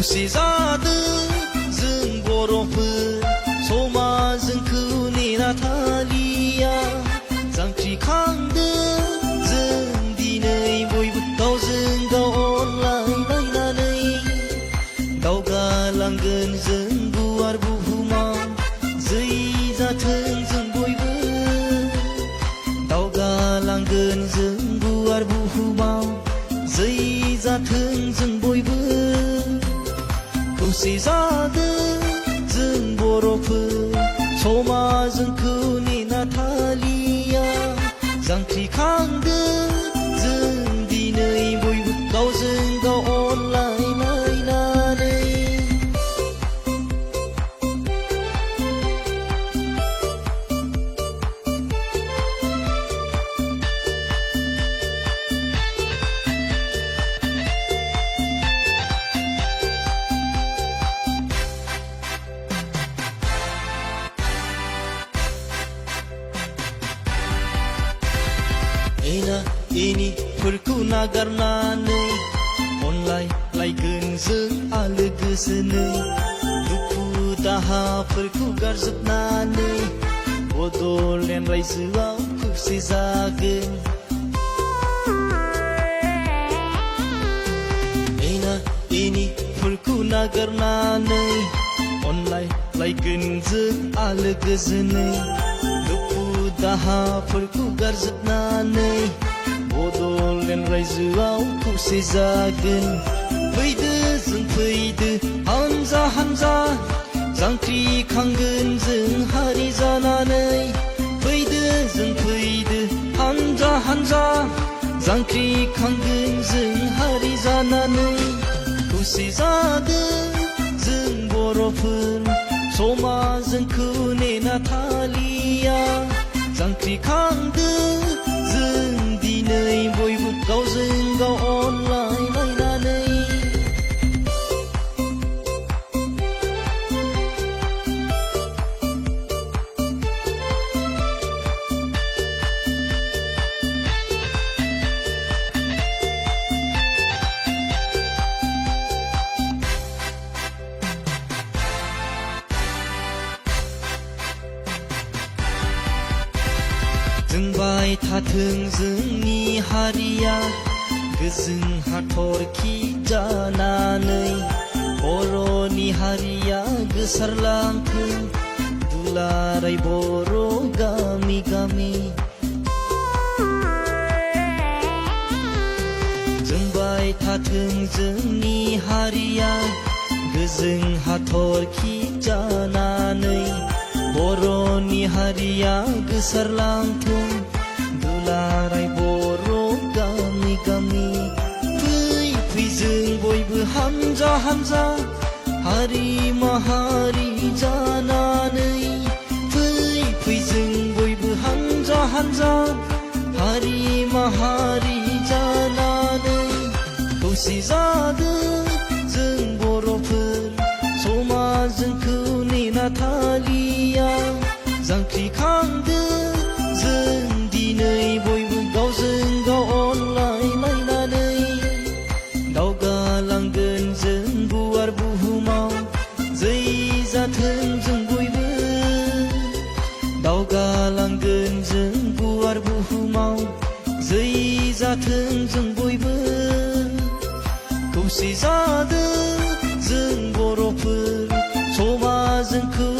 खौसे जादों जों बर'फोर समाजखौ नेना थालिया जांख्रिखांदों जों दिनै बयबो गावजों गाव अनलायलायनानै दावगालांगोन जों गुवार बुहुमाव जै जाथों जों बयबो दावगालांगोन जों गुवार बुहुमाव जै जाथों जों बयबो खौसे जादों जों बर'फोर समाजखौ नेना थालिया जांख्रिखांदों जों दिनै बयबो गावजों गाव अनलायलायनानै एना एनिफोरखौ नागारनानै अनलायलायगोन जों आलो गोजोनै दुखु दाहाफोरखौ गारजोबनानै बड'लेण्ड रायजोआव खौसे जागोन एना एनिफोरखौ नागारनानै अनलायलायगोन जों आलो गोजोनै दाहाफोरखौ गारजोबनानै बड'लेण्ड रायजोआव खौसे जागोन फैदो जों फैदो हानजा हानजा जांख्रिखांगोन जों हारि जानानै फैदो जों फैदो हानजा हानजा जांख्रिखांगोन जों हारि जानानै खौसे जादों जों बर'फोर समाजखौ नेना थालिया जांख्रिखांदों जों दिनै बयबो गावजों गाव अनलायलायनानै जोंबाय थाथों जोंनि हारिया गोजों हाथरखि जानानै बर'नि हारिया गोसारलांथों दुलाराय बर' गामि गामि जोंबाय थाथों जोंनि हारिया गोजों हाथरखि जानानै बर'नि हारिया गोसारलांथों दुलाराय बर' गामि गामि फै जों बयबो हानजा हानजा हारि माहारि जानानै फै जों बयबो हानजा हानजा हारि माहारि जानानै खौसे जादों जों बर'फोर समाजखौ नेना थालिया जांख्रिखांदों जों दिनै बयबो गावजों गाव अनलायलायनानै दावगालांगोन जों गुवार बुहुमाव जै जाथों जों बयबो दावगालांगोन जों गुवार बुहुमाव जै जाथों जों बयबो खौसे जादों जों बर'फोर समाजखौ